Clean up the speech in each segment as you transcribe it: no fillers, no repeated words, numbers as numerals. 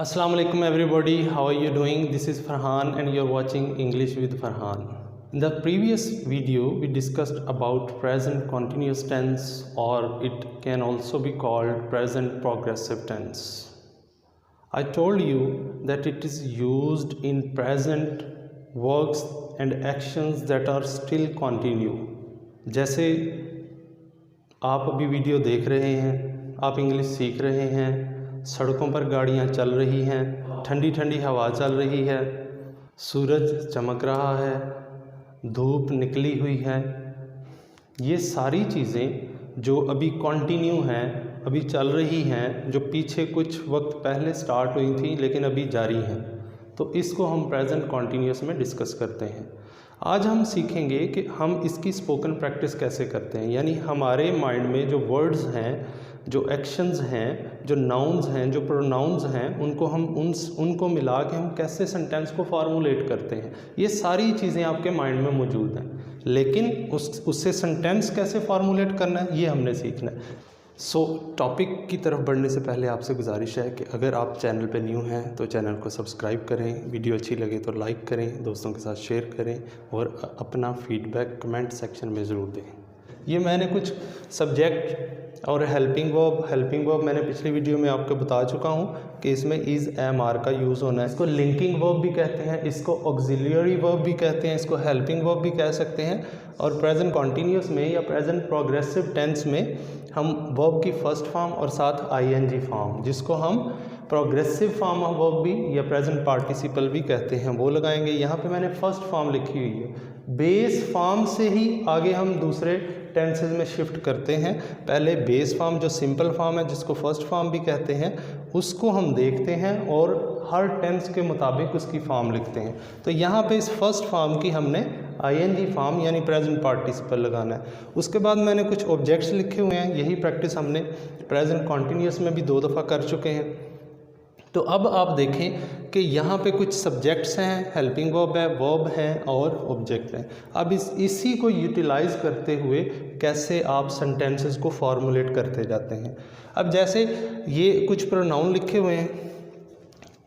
Assalamu alaikum everybody, how are you doing? This is Farhan and you're watching English with Farhan. In the previous video we discussed about present continuous tense, or it can also be called present progressive tense. I told you that it is used in present works and actions that are still continue. जैसे आप अभी video देख रहे हैं, आप English सीख रहे हैं, सड़कों पर गाड़ियां चल रही हैं, ठंडी ठंडी हवा चल रही है, सूरज चमक रहा है, धूप निकली हुई है। ये सारी चीज़ें जो अभी कंटिन्यू हैं, अभी चल रही हैं, जो पीछे कुछ वक्त पहले स्टार्ट हुई थी लेकिन अभी जारी हैं, तो इसको हम प्रेजेंट कॉन्टीन्यूस में डिस्कस करते हैं। आज हम सीखेंगे कि हम इसकी स्पोकन प्रैक्टिस कैसे करते हैं, यानी हमारे माइंड में जो वर्ड्स हैं, जो एक्शंस हैं, जो नाउन्स हैं, जो प्रोनाउंस हैं, उनको मिला के हम कैसे सेंटेंस को फार्मूलेट करते हैं। ये सारी चीज़ें आपके माइंड में मौजूद हैं, लेकिन उससे सेंटेंस कैसे फार्मूलेट करना है ये हमने सीखना है। टॉपिक की तरफ बढ़ने से पहले आपसे गुजारिश है कि अगर आप चैनल पे न्यू हैं तो चैनल को सब्सक्राइब करें, वीडियो अच्छी लगे तो लाइक करें, दोस्तों के साथ शेयर करें और अपना फीडबैक कमेंट सेक्शन में ज़रूर दें। ये मैंने कुछ सब्जेक्ट और हेल्पिंग वर्ब मैंने पिछली वीडियो में आपको बता चुका हूँ कि इसमें इज़ एम आर का यूज़ होना है। इसको लिंकिंग वर्ब भी कहते हैं, इसको ऑक्सिलियरी वर्ब भी कहते हैं, इसको हेल्पिंग वर्ब भी कह सकते हैं। और प्रेजेंट कॉन्टीन्यूस में या प्रेजेंट प्रोग्रेसिव टेंस में हम वर्ब की फर्स्ट फॉर्म और साथ आईएनजी फॉर्म, जिसको हम प्रोग्रेसिव फॉर्म ऑफ वर्ब भी या प्रेजेंट पार्टिसिपल भी कहते हैं, वो लगाएंगे। यहाँ पे मैंने फर्स्ट फॉर्म लिखी हुई है। बेस फॉर्म से ही आगे हम दूसरे टेंसेज में शिफ्ट करते हैं। पहले बेस फॉर्म जो सिंपल फॉर्म है, जिसको फर्स्ट फॉर्म भी कहते हैं, उसको हम देखते हैं और हर टेंस के मुताबिक उसकी फॉर्म लिखते हैं। तो यहाँ पे इस फर्स्ट फॉर्म की हमने आईएनजी फॉर्म यानी प्रेजेंट पार्टिसिपल लगाना है। उसके बाद मैंने कुछ ऑब्जेक्ट्स लिखे हुए हैं, यही प्रैक्टिस हमने प्रेजेंट कॉन्टीन्यूस में भी 2 दफ़ा कर चुके हैं। तो अब आप देखें कि यहाँ पे कुछ सब्जेक्ट्स हैं, हेल्पिंग वर्ब है, वर्ब हैं और ऑब्जेक्ट हैं। अब इसी को यूटिलाइज़ करते हुए कैसे आप सेंटेंसेस को फॉर्मुलेट करते जाते हैं। अब जैसे ये कुछ प्रोनाउन लिखे हुए हैं,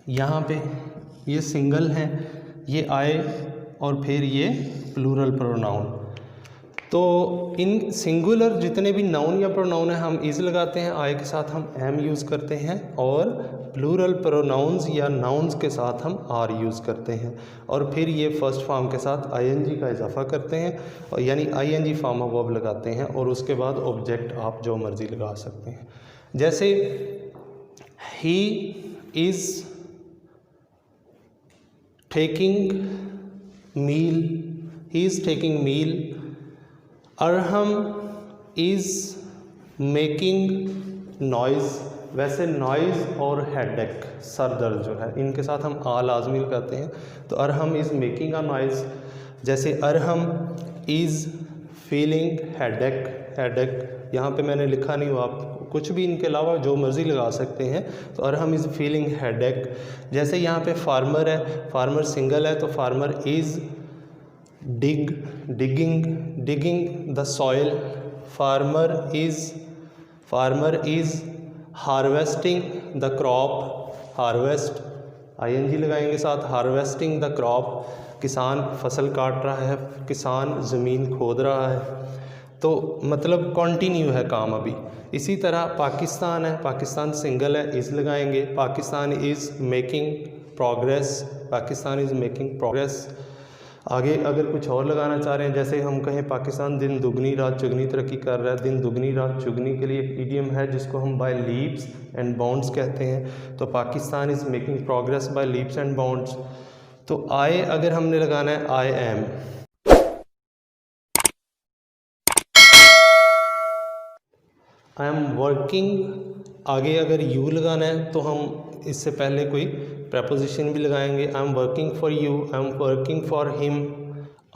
यहाँ पे ये सिंगल हैं, ये आए और फिर ये प्लूरल प्रोनाउन। तो इन सिंगुलर जितने भी नाउन या प्रोनाउन हैं हम इज़ लगाते हैं, आय के साथ हम एम यूज़ करते हैं, और प्लूरल प्रोनाउंस या नाउन्स के साथ हम आर यूज़ करते हैं, और फिर ये फर्स्ट फॉर्म के साथ आईएनजी का इजाफा करते हैं, और यानी आईएनजी फॉर्म ऑफ वर्ब लगाते हैं, और उसके बाद ऑब्जेक्ट आप जो मर्ज़ी लगा सकते हैं। जैसे he is taking meal, he is taking meal. Arham is making noise. वैसे नॉइज़ और हेडेक, सर दर्द जो है, इनके साथ हम आ लाजमी लगाते हैं। तो Arham is making a noise. जैसे अरहम इज़ फीलिंग हेडेक, यहाँ पे मैंने लिखा नहीं हुआ, आप कुछ भी इनके अलावा जो मर्ज़ी लगा सकते हैं। तो अरहम इज़ फीलिंग हेडेक। जैसे यहाँ पे फार्मर है, फार्मर सिंगल है, तो farmer is digging the soil। farmer is harvesting the crop। harvest ing लगाएंगे साथ, harvesting the crop। किसान फसल काट रहा है, किसान ज़मीन खोद रहा है। तो मतलब कंटिन्यू है काम अभी। इसी तरह पाकिस्तान है, पाकिस्तान सिंगल है, इज़ लगाएंगे, पाकिस्तान इज़ मेकिंग प्रोग्रेस। आगे अगर कुछ और लगाना चाह रहे हैं, जैसे हम कहें पाकिस्तान दिन दुगनी रात चुगनी तरक्की कर रहा है। दिन दुगनी रात चुगनी के लिए एक इडियम है जिसको हम बाय लीप्स एंड बाउंड्स कहते हैं। तो Pakistan is making progress by leaps and bounds. तो आई अगर हमने लगाना है, I am. I am working, आगे अगर यू लगाना है तो हम इससे पहले कोई प्रपोजिशन भी लगाएंगे। I am working for you, I am working for him.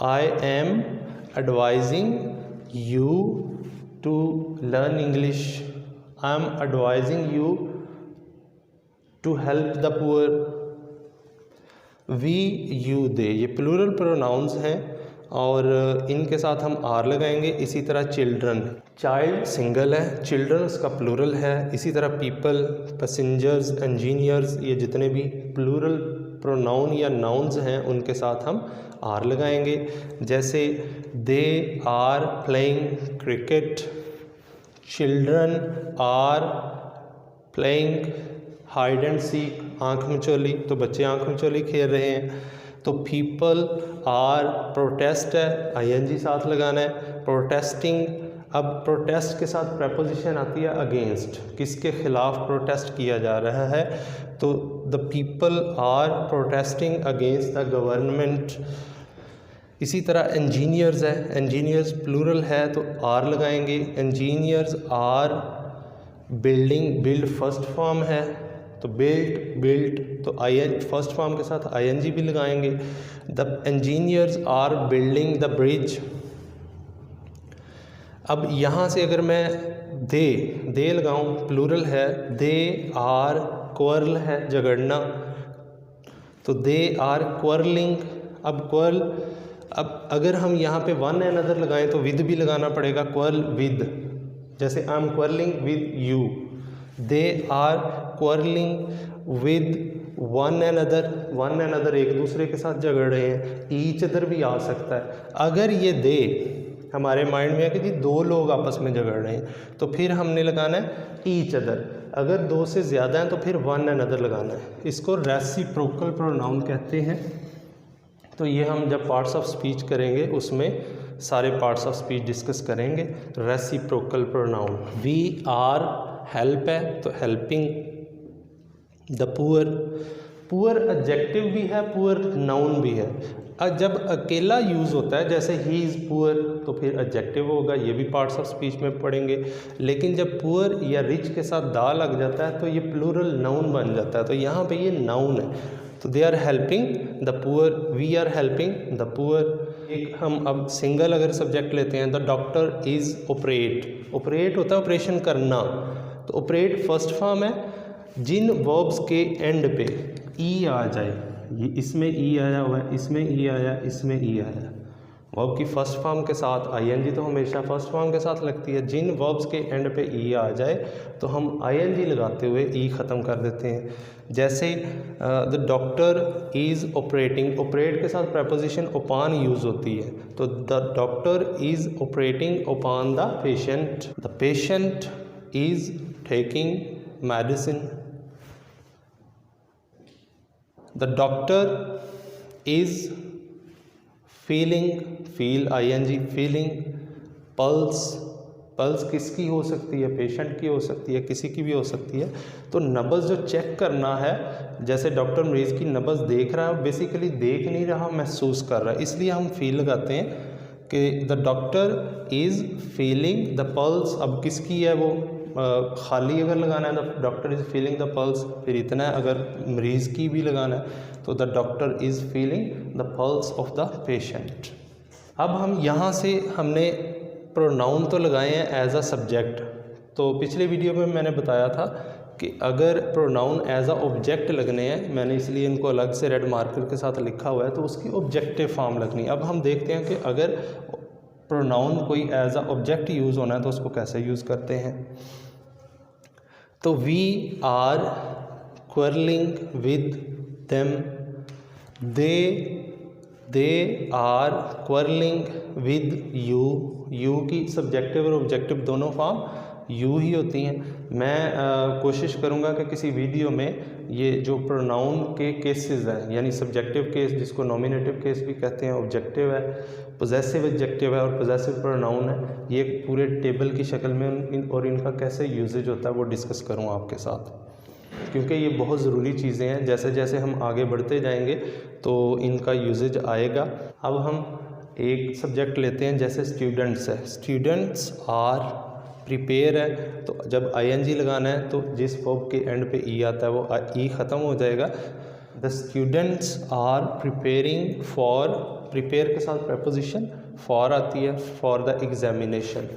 I am advising you to learn English. I am advising you to help the poor. We, you, they, ये प्लूरल प्रोनाउंस हैं और इनके साथ हम are लगाएंगे। इसी तरह children, child single है, चिल्ड्रन उसका प्लूरल है। इसी तरह पीपल, पैसेंजर्स, इंजीनियर्स, ये जितने भी प्लूरल प्रोनाउन या नाउन्स हैं उनके साथ हम आर लगाएंगे। जैसे they are playing cricket, children are playing hide and seek, आँख मिचोली, तो बच्चे आँख मिचोली खेल रहे हैं। तो पीपल आर, प्रोटेस्ट है, आईएनजी साथ लगाना है। प्रोटेस्टिंग, अब प्रोटेस्ट के साथ प्रेपोजिशन आती है अगेंस्ट, किसके खिलाफ प्रोटेस्ट किया जा रहा है, तो the people are protesting against the government. इसी तरह इंजीनियर्स है, इंजीनियर्स प्लूरल है तो आर लगाएंगे। Engineers are building, build first form है तो बिल्ट तो फर्स्ट फॉर्म के साथ आईएनजी भी लगाएंगे। The engineers are building the bridge. अब यहाँ से अगर मैं दे लगाऊं, प्लूरल है, दे आर, क्वर्ल है झगड़ना, तो दे आर क्वर्लिंग। अब अगर हम यहाँ पे वन अनदर लगाएं तो विद भी लगाना पड़ेगा, क्वर्ल विद। जैसे I am quarrelling with you, they are quarrelling with one another, एक दूसरे के साथ झगड़ रहे हैं। ईच अदर भी आ सकता है। अगर ये दे हमारे माइंड में है कि जी दो लोग आपस में झगड़ रहे हैं, तो फिर हमने लगाना है ईच अदर। अगर दो से ज़्यादा हैं तो फिर वन अनदर लगाना है। इसको रेसिप्रोकल प्रोनाउन कहते हैं। तो ये हम जब पार्ट्स ऑफ स्पीच करेंगे उसमें सारे पार्ट्स ऑफ स्पीच डिस्कस करेंगे। Reciprocal pronoun, we are help है तो हेल्पिंग। द पुअर एडजेक्टिव भी है, पुअर नाउन भी है। जब अकेला यूज़ होता है, जैसे ही इज़ पुअर, तो फिर एडजेक्टिव होगा, ये भी पार्ट्स ऑफ स्पीच में पढ़ेंगे। लेकिन जब पुअर या रिच के साथ दा लग जाता है तो ये प्लूरल नाउन बन जाता है। तो यहाँ पे ये नाउन है, तो they are helping the poor, we are helping the poor. एक हम अब सिंगल अगर सब्जेक्ट लेते हैं, द डॉक्टर इज़ ऑपरेट होता है ऑपरेशन करना, तो ऑपरेट फर्स्ट फॉर्म है। जिन वर्ब्स के एंड पे ई आ जाए, ये इसमें ई आया हुआ है, इसमें ई आया, इसमें ई आया, वर्ब की फर्स्ट फॉर्म के साथ आईएनजी तो हमेशा फर्स्ट फॉर्म के साथ लगती है। जिन वर्ब्स के एंड पे ई आ जाए तो हम आईएनजी लगाते हुए ई ख़त्म कर देते हैं। जैसे the doctor is operating, operate के साथ प्रेपोजिशन ओपान यूज़ होती है, तो the doctor is operating upon the patient. The patient is taking medicine. The doctor is feeling, feel ING, feeling. Pulse किसकी हो सकती है, पेशेंट की हो सकती है, किसी की भी हो सकती है। तो नब्ज़ जो चेक करना है, जैसे डॉक्टर मरीज़ की नब्ज़ देख रहा है, बेसिकली देख नहीं रहा, महसूस कर रहा है, इसलिए हम फील लगाते हैं कि the doctor is feeling the pulse. अब किसकी है वो, खाली अगर लगाना है the doctor is feeling the pulse, फिर इतना है। अगर मरीज़ की भी लगाना है तो the doctor is feeling the pulse of the patient. अब हम यहाँ से हमने प्रोनाउन तो लगाए हैं एज अ सब्जेक्ट। तो पिछले वीडियो में मैंने बताया था कि अगर प्रोनाउन एज अ ऑब्जेक्ट लगने हैं, मैंने इसलिए इनको अलग से रेड मार्कर के साथ लिखा हुआ है, तो उसकी ऑब्जेक्टिव फॉर्म लगनी है। अब हम देखते हैं कि अगर प्रोनाउन कोई एज अ ऑब्जेक्ट यूज़ होना है तो उसको कैसे यूज़ करते हैं। तो we are quarrelling with them, they are quarrelling with you की सब्जेक्टिव और ऑब्जेक्टिव दोनों फॉर्म यू ही होती हैं। मैं कोशिश करूँगा कि किसी वीडियो में ये जो प्रोनाउन के केसेस हैं, यानी सब्जेक्टिव केस जिसको नॉमिनेटिव केस भी कहते हैं, ऑब्जेक्टिव है, पोजेसिव एडजेक्टिव है और पोजेसिव प्रोनाउन है, ये पूरे टेबल की शक्ल में और इनका कैसे यूजेज होता है वो डिस्कस करूँ आपके साथ, क्योंकि ये बहुत ज़रूरी चीज़ें हैं। जैसे जैसे हम आगे बढ़ते जाएंगे तो इनका यूजेज आएगा। अब हम एक सब्जेक्ट लेते हैं, जैसे स्टूडेंट्स है, स्टूडेंट्स आर प्रिपेयर है, तो जब आईएनजी लगाना है तो जिस वर्ब के एंड पे ई आता है वो ई ख़त्म हो जाएगा। The students are preparing for, prepare के साथ प्रपोजिशन फॉर आती है, फॉर द एग्जामिनेशन।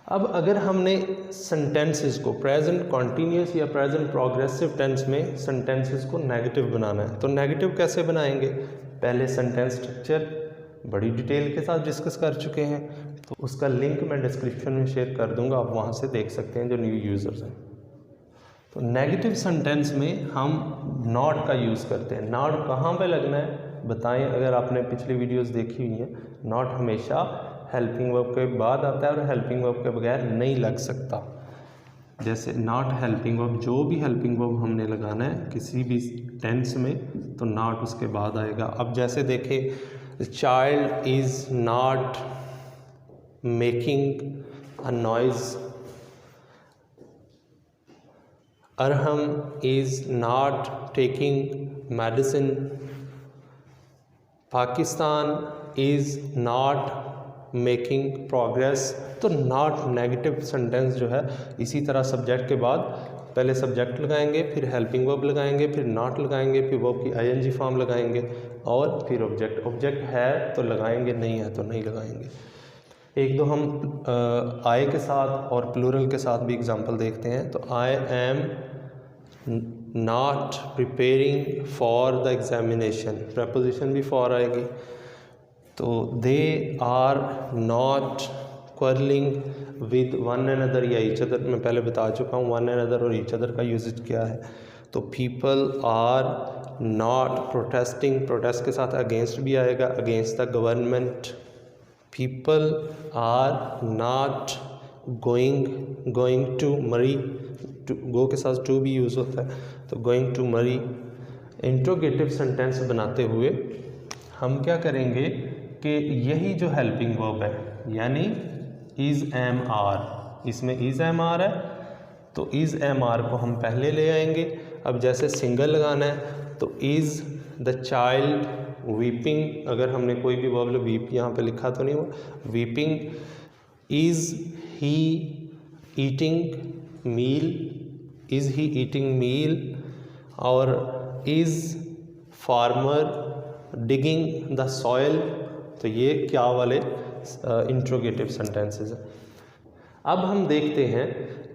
अब अगर हमने सेंटेंसेस को प्रेजेंट कॉन्टीन्यूस या प्रेजेंट प्रोग्रेसिव टेंस में सेंटेंसेस को नेगेटिव बनाना है, तो नेगेटिव कैसे बनाएंगे, पहले सेंटेंस स्ट्रक्चर, बड़ी डिटेल के साथ डिस्कस कर चुके हैं, तो उसका लिंक मैं डिस्क्रिप्शन में शेयर कर दूंगा, आप वहाँ से देख सकते हैं जो न्यू यूज़र्स हैं। तो नेगेटिव सेंटेंस में हम नॉट का यूज़ करते हैं। नॉट कहाँ पे लगना है बताएं, अगर आपने पिछली वीडियोस देखी हुई हैं, नॉट हमेशा हेल्पिंग वर्ब के बाद आता है और हेल्पिंग वर्ब के बगैर नहीं लग सकता। जैसे नॉट हेल्पिंग वर्ब, जो भी हेल्पिंग वर्ब हमने लगाना है किसी भी टेंस में तो नॉट उसके बाद आएगा। अब जैसे देखें, the child is not making a noise, Arham is not taking medicine, Pakistan is not making progress. तो नॉट नेगेटिव सेंटेंस जो है, इसी तरह सब्जेक्ट के बाद पहले सब्जेक्ट लगाएंगे, फिर हेल्पिंग वर्ब लगाएंगे, फिर नॉट लगाएंगे, फिर वर्ब की आईएनजी फॉर्म लगाएंगे और फिर ऑब्जेक्ट। ऑब्जेक्ट है तो लगाएंगे, नहीं है तो नहीं लगाएंगे। एक दो हम आई के साथ और प्लूरल के साथ भी एग्जांपल देखते हैं। तो I am not preparing for the examination, preposition भी फॉर आएगी। तो they are not quarreling with one and other या ईच अदर, मैं पहले बता चुका हूँ वन एंड अदर और ईच अदर का यूजेज क्या है। तो people are not protesting, protest के साथ अगेंस्ट भी आएगा, against the government. People are not going to marry, go के साथ टू भी यूज़ होता है, तो गोइंग टू मरी। इंट्रोगेटिव सेंटेंस बनाते हुए हम क्या करेंगे कि यही जो हेल्पिंग वर्ब है यानी इज़ एम आर, इसमें इज़ एम आर है तो इज़ एम आर को हम पहले ले आएंगे। अब जैसे सिंगल लगाना है तो इज़ द चाइल्ड वीपिंग, अगर हमने कोई भी वर्ब वीप यहाँ पे लिखा तो नहीं हुआ, weeping. Is he eating meal, is he eating meal. और is farmer digging the soil. तो ये क्या वाले इंट्रोगेटिव सेंटेंसेस हैं। अब हम देखते हैं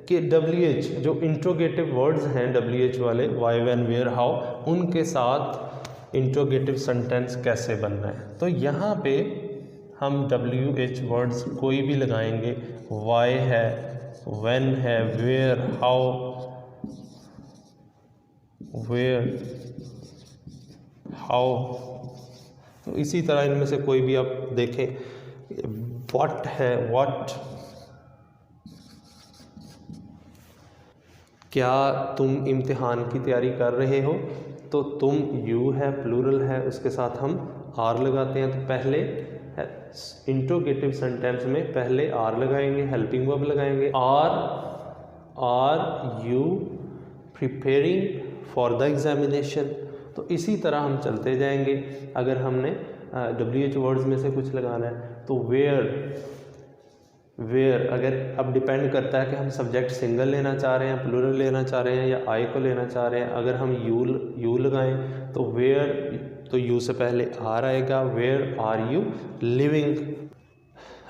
कि WH जो इंट्रोगेटिव वर्ड्स हैं WH वाले, वाई व्हेन वेयर हाउ, उनके साथ इंट्रोगेटिव सेंटेंस कैसे बनना है। तो यहाँ पे हम WH वर्ड्स कोई भी लगाएंगे, वाई है, व्हेन है, वेयर, हाउ, वेयर, हाउ। तो इसी तरह इनमें से कोई भी आप देखें, व्हाट है, व्हाट, क्या तुम इम्तिहान की तैयारी कर रहे हो, तो तुम यू है, प्लूरल है, उसके साथ हम आर लगाते हैं। तो पहले इंट्रोगेटिव सेंटेंस में पहले आर लगाएंगे, हेल्पिंग वर्ब लगाएंगे, are you preparing for the examination. तो इसी तरह हम चलते जाएंगे। अगर हमने WH वर्ड्स में से कुछ लगाना है तो वेयर, अगर अब डिपेंड करता है कि हम सब्जेक्ट सिंगल लेना चाह रहे हैं, प्लूरल लेना चाह रहे हैं या आई को लेना चाह रहे हैं। अगर हम यू लगाएं तो वेयर, तो यू से पहले आर आएगा, वेयर आर यू लिविंग।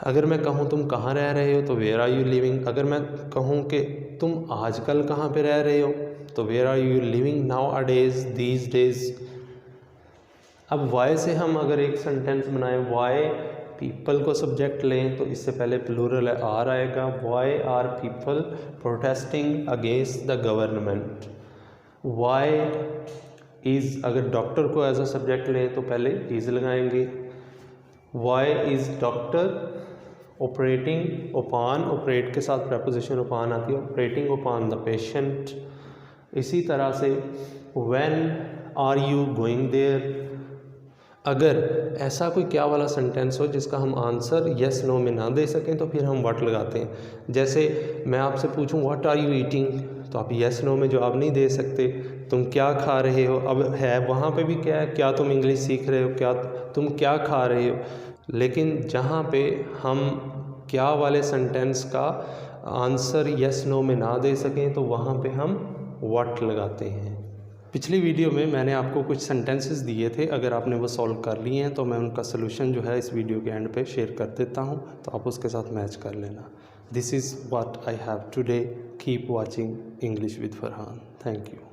अगर मैं कहूँ तुम कहाँ रह रहे हो तो वेयर आर यू लिविंग। अगर मैं कहूँ कि तुम आजकल कहाँ पे रह रहे हो तो where are you living nowadays, these days. अब वाई से हम अगर एक सेंटेंस बनाएं, वाई पीपल को सब्जेक्ट लें तो इससे पहले प्लूरल है, आर आएगा, why are people protesting against the government. Why is, अगर डॉक्टर को एज अ सब्जेक्ट लें तो पहले इज़ लगाएंगे। Why is doctor operating upon, operate के साथ प्रपोजिशन अपॉन आती है, ऑपरेटिंग अपॉन द पेशेंट। इसी तरह से when are you going there. अगर ऐसा कोई क्या वाला सेंटेंस हो जिसका हम आंसर यस नो में ना दे सकें तो फिर हम व्हाट लगाते हैं। जैसे मैं आपसे पूछूं व्हाट आर यू ईटिंग, तो आप यस नो में जवाब नहीं दे सकते। तुम क्या खा रहे हो, अब है वहाँ पे भी क्या है, क्या तुम इंग्लिश सीख रहे हो, क्या तुम क्या खा रहे हो। लेकिन जहाँ पे हम क्या वाले सेंटेंस का आंसर यस नो में ना दे सकें तो वहाँ पे हम व्हाट लगाते हैं। पिछली वीडियो में मैंने आपको कुछ सेंटेंसेस दिए थे, अगर आपने वो सॉल्व कर लिए हैं तो मैं उनका सलूशन जो है इस वीडियो के एंड पे शेयर कर देता हूँ, तो आप उसके साथ मैच कर लेना। This is what I have today. Keep watching English with Farhan. Thank you.